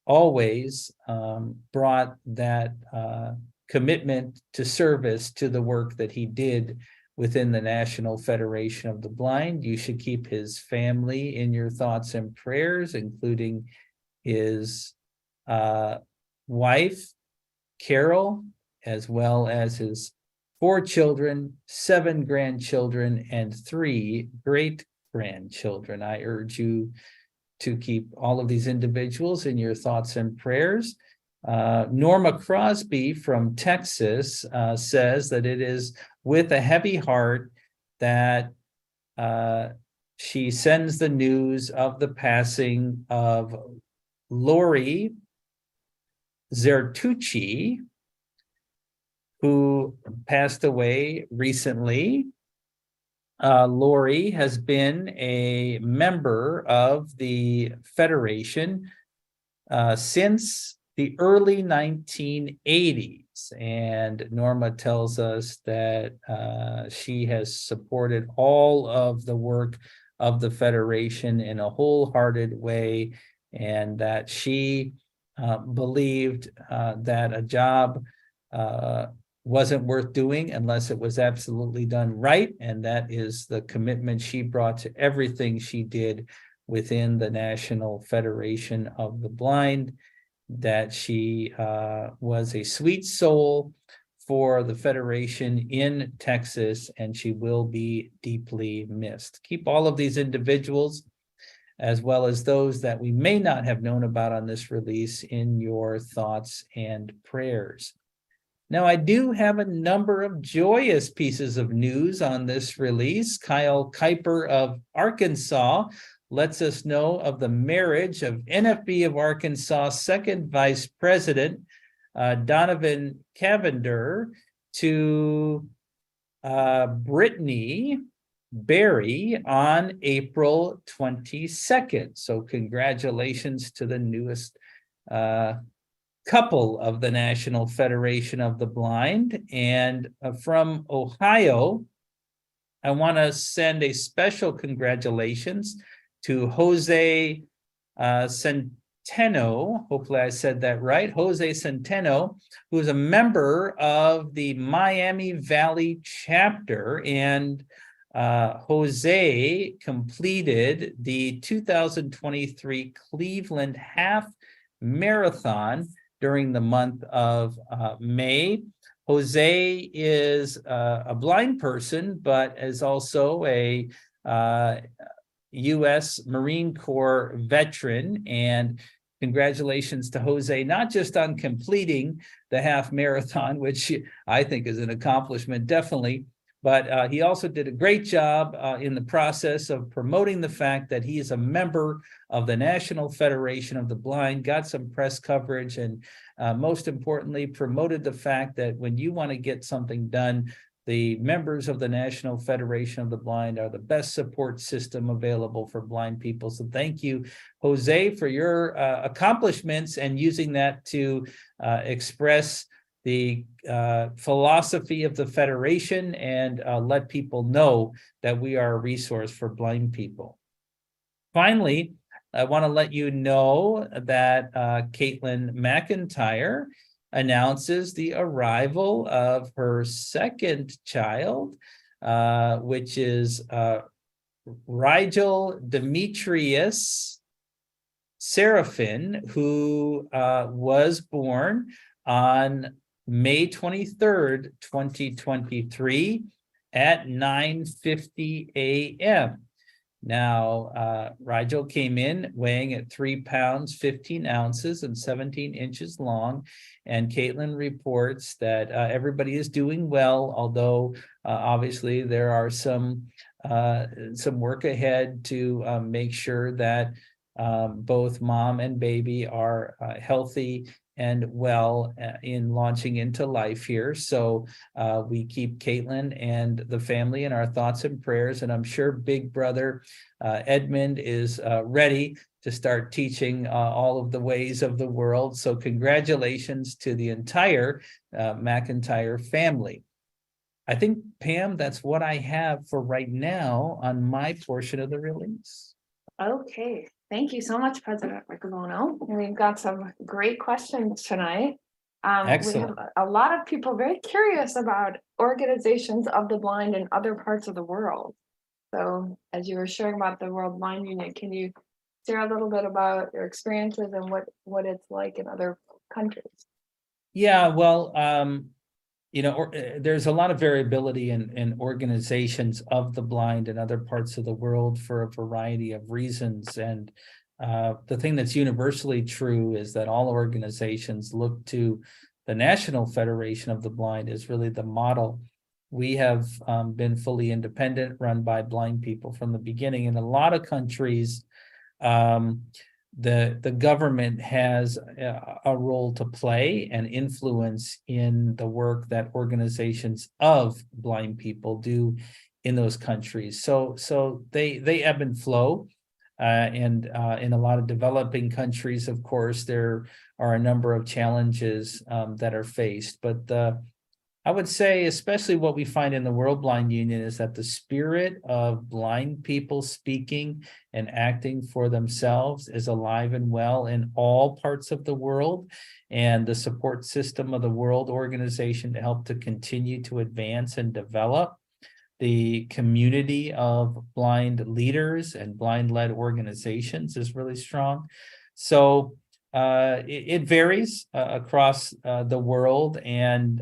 always brought that commitment to service to the work that he did within the National Federation of the Blind. You should keep his family in your thoughts and prayers, including his wife, Carol, as well as his 4 children, 7 grandchildren, and 3 great-grandchildren. I urge you to keep all of these individuals in your thoughts and prayers. Norma Crosby from Texas says that it is with a heavy heart that she sends the news of the passing of Lori Zertucci, who passed away recently. Lori has been a member of the Federation since the early 1980s, and Norma tells us that she has supported all of the work of the Federation in a wholehearted way, and that she believed that a job wasn't worth doing unless it was absolutely done right, and that is the commitment she brought to everything she did within the National Federation of the Blind, that she was a sweet soul for the Federation in Texas, and she will be deeply missed. Keep all of these individuals, as well as those that we may not have known about on this release, in your thoughts and prayers. Now, I do have a number of joyous pieces of news on this release. Kyle Kuiper of Arkansas lets us know of the marriage of NFB of Arkansas second vice president Donovan Cavender to Brittany Berry on April 22nd. So congratulations to the newest couple of the National Federation of the Blind. And from Ohio, I want to send a special congratulations to Jose Centeno. Hopefully I said that right. Jose Centeno, who is a member of the Miami Valley chapter. And Jose completed the 2023 Cleveland Half Marathon during the month of May. Jose is a blind person, but is also a U.S. Marine Corps veteran. And congratulations to Jose, not just on completing the half marathon, which I think is an accomplishment, definitely, but he also did a great job in the process of promoting the fact that he is a member of the National Federation of the Blind, got some press coverage, and most importantly, promoted the fact that when you want to get something done the members of the National Federation of the Blind are the best support system available for blind people. So thank you, Jose, for your accomplishments and using that to express the philosophy of the Federation and let people know that we are a resource for blind people. Finally, I want to let you know that Caitlin McIntyre announces the arrival of her second child, which is Rigel Demetrius Seraphin, who was born on May 23rd, 2023 at 9:50 a.m. Now, Rigel came in weighing at 3 pounds, 15 ounces and 17 inches long. And Caitlin reports that everybody is doing well, although obviously there are some work ahead to make sure that both mom and baby are healthy and well in launching into life here. So we keep Caitlin and the family in our thoughts and prayers. And I'm sure big brother Edmund is ready to start teaching all of the ways of the world. So congratulations to the entire McIntyre family. I think, Pam, that's what I have for right now on my portion of the release. Okay, thank you so much, President Riccobono. And we've got some great questions tonight. Excellent. We have a lot of people very curious about organizations of the blind in other parts of the world. So as you were sharing about the World Blind Union, can you share a little bit about your experiences and what it's like in other countries? Yeah, well, there's a lot of variability in organizations of the blind in other parts of the world for a variety of reasons. And the thing that's universally true is that all organizations look to the National Federation of the Blind as really the model. We have been fully independent, run by blind people from the beginning. In a lot of countries, the government has a role to play and influence in the work that organizations of blind people do in those countries. So they ebb and flow. And in a lot of developing countries, of course, there are a number of challenges that are faced. But I would say, especially what we find in the World Blind Union, is that the spirit of blind people speaking and acting for themselves is alive and well in all parts of the world. And the support system of the World Organization to help to continue to advance and develop the community of blind leaders and blind-led organizations is really strong. So it varies across the world, and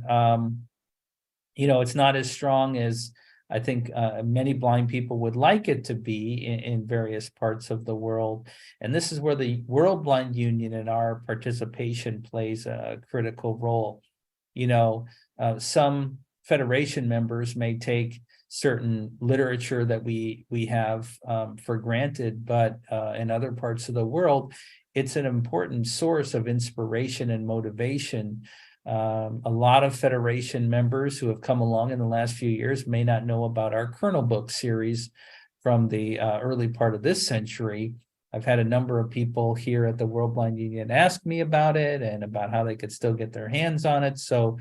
it's not as strong as I think many blind people would like it to be in various parts of the world. And this is where the World Blind Union and our participation plays a critical role. Some Federation members may take certain literature that we have for granted, but in other parts of the world, it's an important source of inspiration and motivation. A lot of Federation members who have come along in the last few years may not know about our Kernel Book series from the early part of this century. I've had a number of people here at the World Blind Union ask me about it and about how they could still get their hands on it. So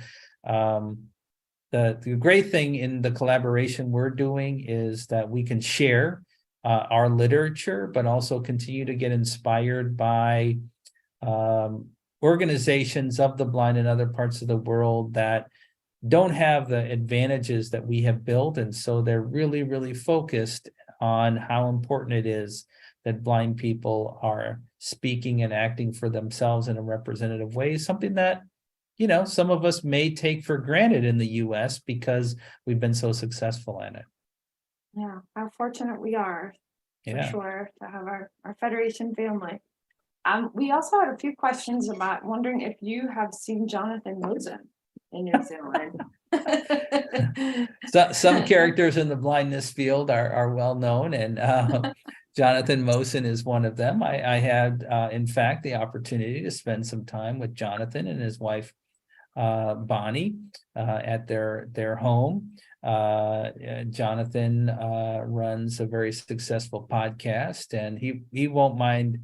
the great thing in the collaboration we're doing is that we can share our literature, but also continue to get inspired by organizations of the blind in other parts of the world that don't have the advantages that we have built. And so they're really, really focused on how important it is that blind people are speaking and acting for themselves in a representative way, something that some of us may take for granted in the US because we've been so successful in it. Yeah, how fortunate we are, for sure, to have our Federation family. We also had a few questions about wondering if you have seen Jonathan Mosen in New Zealand. So, some characters in the blindness field are well known, and Jonathan Mosen is one of them. I had, in fact, the opportunity to spend some time with Jonathan and his wife, Bonnie, at their home. Jonathan runs a very successful podcast, and he won't mind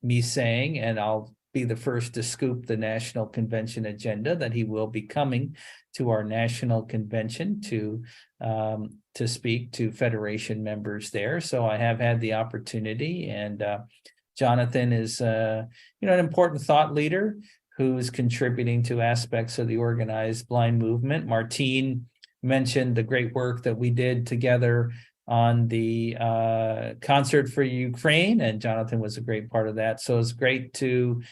me saying, and I'll be the first to scoop the national convention agenda, that he will be coming to our national convention to speak to Federation members there. So I have had the opportunity, and Jonathan is an important thought leader who's contributing to aspects of the organized blind movement. Martine mentioned the great work that we did together on the concert for Ukraine, and Jonathan was a great part of that. So it's great to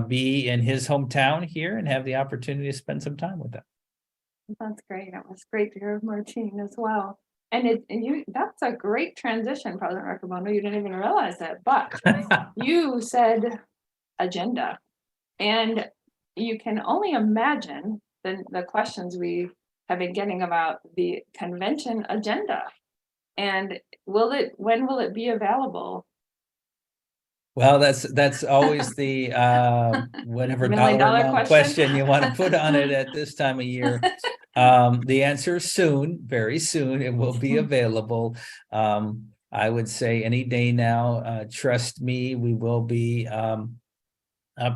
be in his hometown here and have the opportunity to spend some time with him. That's great. It was great to hear Martine as well. And that's a great transition, President Riccobono. You didn't even realize it, but you said agenda. And you can only imagine the questions we have been getting about the convention agenda. And when will it be available? Well, that's always the whatever $1 million dollar amount question you want to put on it at this time of year. The answer is soon, very soon, it will be available. I would say any day now. Trust me, we will be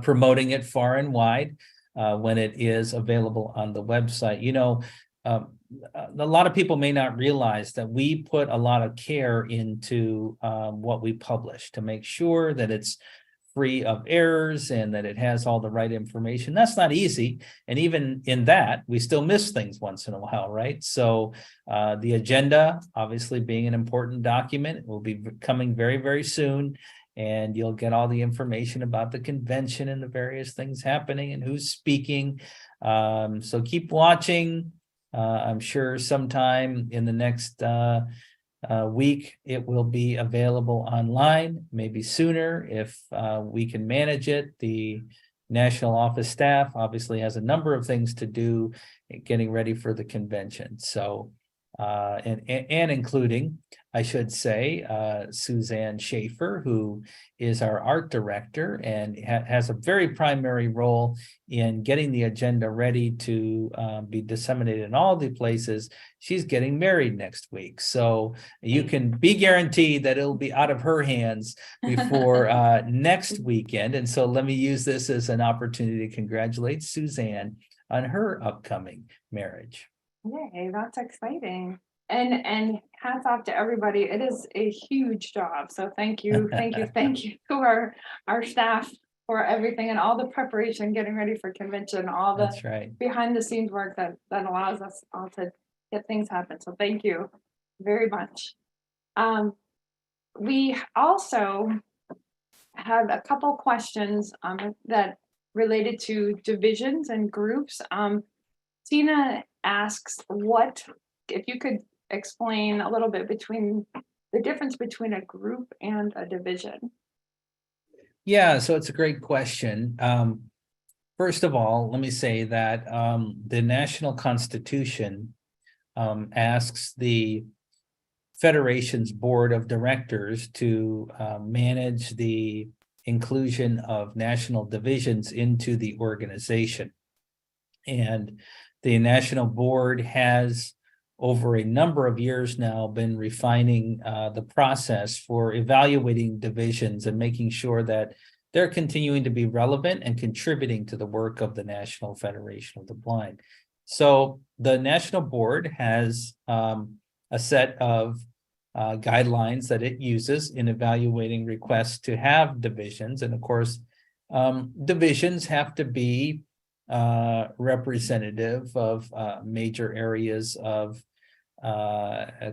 promoting it far and wide when it is available on the website. A lot of people may not realize that we put a lot of care into what we publish to make sure that it's free of errors and that it has all the right information. That's not easy. And even in that, we still miss things once in a while, right? So the agenda, obviously being an important document, will be coming very, very soon. And you'll get all the information about the convention and the various things happening and who's speaking. So keep watching. I'm sure sometime in the next week, it will be available online, maybe sooner if we can manage it. The national office staff obviously has a number of things to do getting ready for the convention. So, and including, I should say, Suzanne Schaefer, who is our art director and has a very primary role in getting the agenda ready to be disseminated in all the places. She's getting married next week. So you can be guaranteed that it'll be out of her hands before next weekend. And so let me use this as an opportunity to congratulate Suzanne on her upcoming marriage. Yay, that's exciting. And hats off to everybody. It is a huge job. So thank you to our staff for everything and all the preparation, getting ready for convention, all the That's right. behind the scenes work that allows us all to get things happen. So thank you very much. We also had a couple questions that related to divisions and groups. Tina asks, if you could explain a little bit between the difference between a group and a division. Yeah, so it's a great question. First of all, let me say that the National Constitution asks the Federation's Board of Directors to manage the inclusion of national divisions into the organization. And the National Board has, over a number of years now, been refining the process for evaluating divisions and making sure that they're continuing to be relevant and contributing to the work of the National Federation of the Blind. So the National Board has a set of guidelines that it uses in evaluating requests to have divisions. And of course, divisions have to be representative of major areas of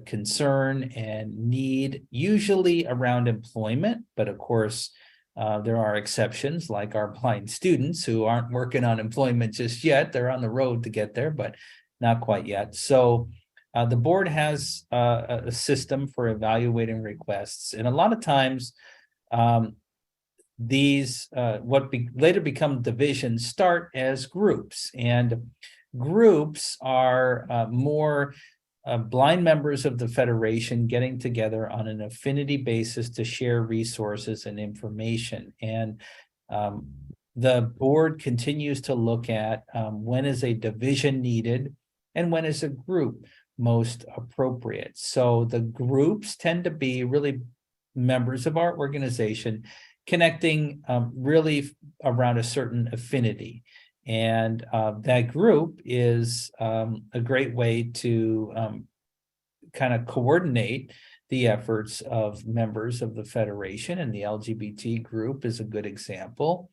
concern and need, usually around employment. But of course, there are exceptions, like our blind students who aren't working on employment just yet. They're on the road to get there, but not quite yet. So the board has a system for evaluating requests. And a lot of times, these later become divisions start as groups, and groups are more blind members of the Federation getting together on an affinity basis to share resources and information. And the board continues to look at when is a division needed, and when is a group most appropriate. So the groups tend to be really members of our organization connecting really around a certain affinity. And that group is a great way to kind of coordinate the efforts of members of the Federation, and the LGBT group is a good example.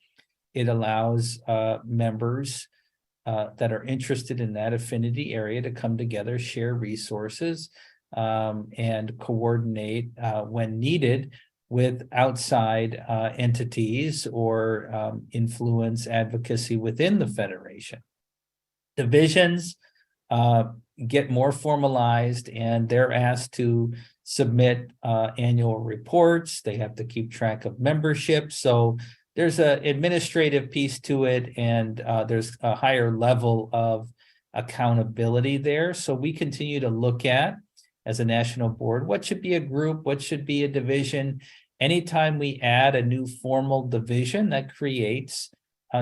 It allows members that are interested in that affinity area to come together, share resources, and coordinate when needed with outside entities or influence advocacy within the Federation. Divisions get more formalized, and they're asked to submit annual reports. They have to keep track of membership. So there's an administrative piece to it, and there's a higher level of accountability there. So we continue to look at, as a national board, what should be a group, what should be a division. Anytime we add a new formal division, that creates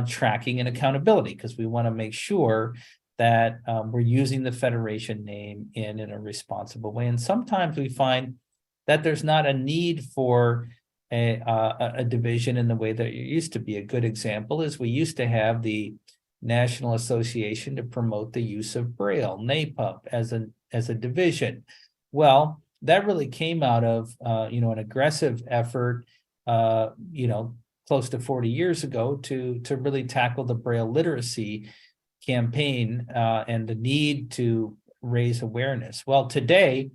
tracking and accountability, because we want to make sure that we're using the Federation name in a responsible way. And sometimes we find that there's not a need for a division in the way that it used to be. A good example is we used to have the National Association to promote the use of Braille, NAPUP, as a division. Well, that really came out of an aggressive effort, close to 40 years ago to really tackle the Braille literacy campaign and the need to raise awareness. Well, today,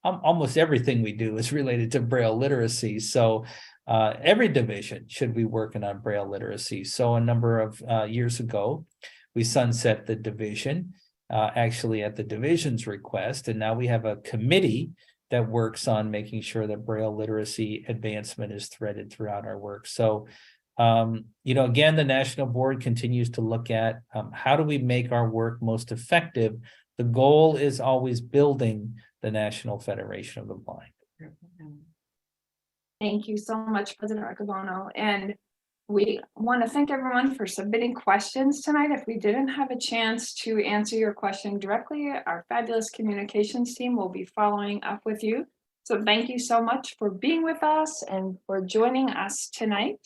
almost everything we do is related to Braille literacy. So every division should be working on Braille literacy. So a number of years ago, we sunset the division, actually at the division's request, and now we have a committee that works on making sure that Braille literacy advancement is threaded throughout our work. So again, the national board continues to look at how do we make our work most effective. The goal is always building the National Federation of the Blind. Thank you so much, President Riccobono. And we want to thank everyone for submitting questions tonight. If we didn't have a chance to answer your question directly, our fabulous communications team will be following up with you. So thank you so much for being with us and for joining us tonight.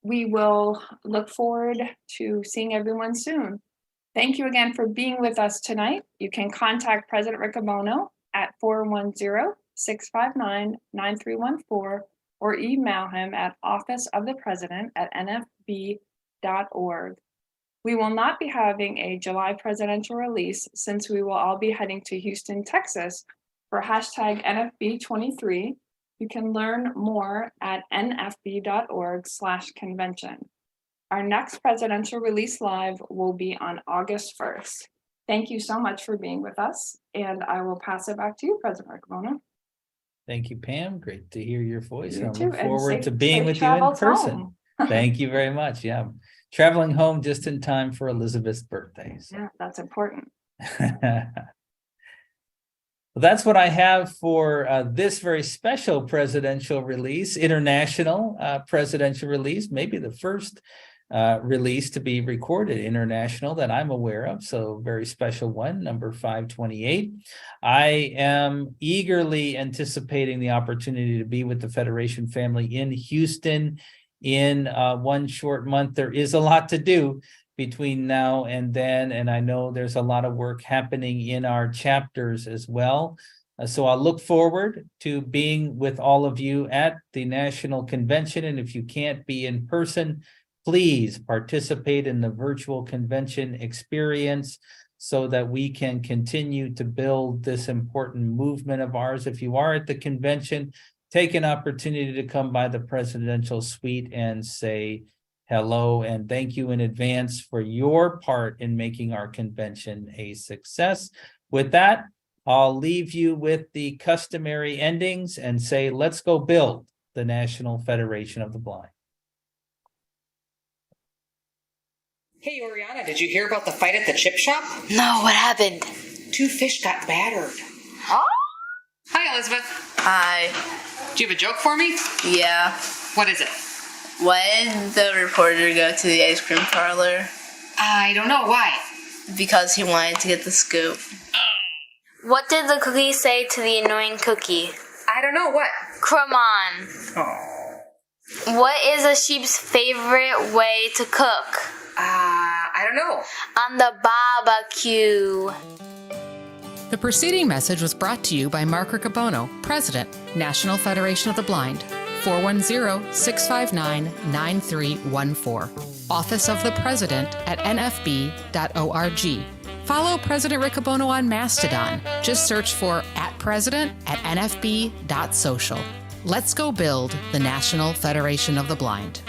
We will look forward to seeing everyone soon. Thank you again for being with us tonight. You can contact President Riccobono at 410-659-9314 or email him at officeofthepresident@nfb.org. We will not be having a July presidential release since we will all be heading to Houston, Texas for hashtag NFB23. You can learn more at nfb.org/convention. Our next presidential release live will be on August 1st. Thank you so much for being with us, and I will pass it back to you, President Riccobono. Thank you, Pam. Great to hear your voice. You I too, look and forward safe- to being safe with you in travels person. home. Thank you very much. Yeah. Traveling home just in time for Elizabeth's birthday. So. Yeah, that's important. Well, that's what I have for this very special presidential release, international presidential release, maybe the first release to be recorded international that I'm aware of. So very special one, number 528. I am eagerly anticipating the opportunity to be with the Federation family in Houston in one short month. There is a lot to do between now and then, and I know there's a lot of work happening in our chapters as well. So I'll look forward to being with all of you at the National Convention, and if you can't be in person, please participate in the virtual convention experience so that we can continue to build this important movement of ours. If you are at the convention, take an opportunity to come by the presidential suite and say hello, and thank you in advance for your part in making our convention a success. With that, I'll leave you with the customary endings and say, let's go build the National Federation of the Blind. Hey, Oriana, did you hear about the fight at the chip shop? No, what happened? 2 fish got battered. Oh? Hi, Elizabeth. Hi. Do you have a joke for me? Yeah. What is it? Why did the reporter go to the ice cream parlor? I don't know. Why? because he wanted to get the scoop. What did the cookie say to the annoying cookie? I don't know what. Come on. What is a sheep's favorite way to cook? I don't know. On the barbecue. The preceding message was brought to you by Mark Riccobono, President, National Federation of the Blind, 410-659-9314. Office of the President at nfb.org. Follow President Riccobono on Mastodon. Just search for @president@nfb.social. Let's go build the National Federation of the Blind.